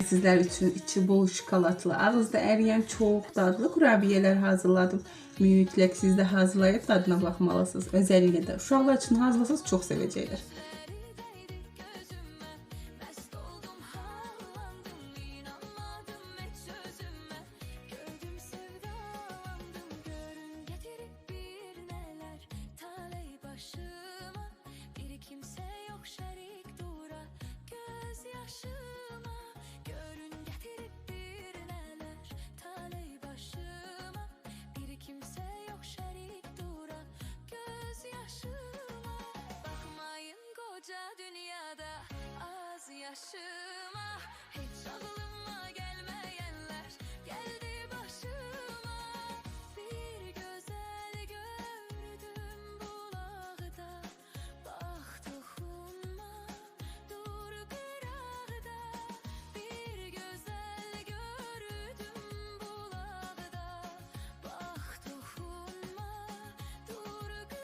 Sizler için içi bol şokoladlı, ağızda eriyen çok dadlı kurabiyeler hazırladım. Mütləq siz də hazırlayıb dadına baxmalısınız. Özellikle de uşaqlar için hazırlasanız çok sevəcəklər.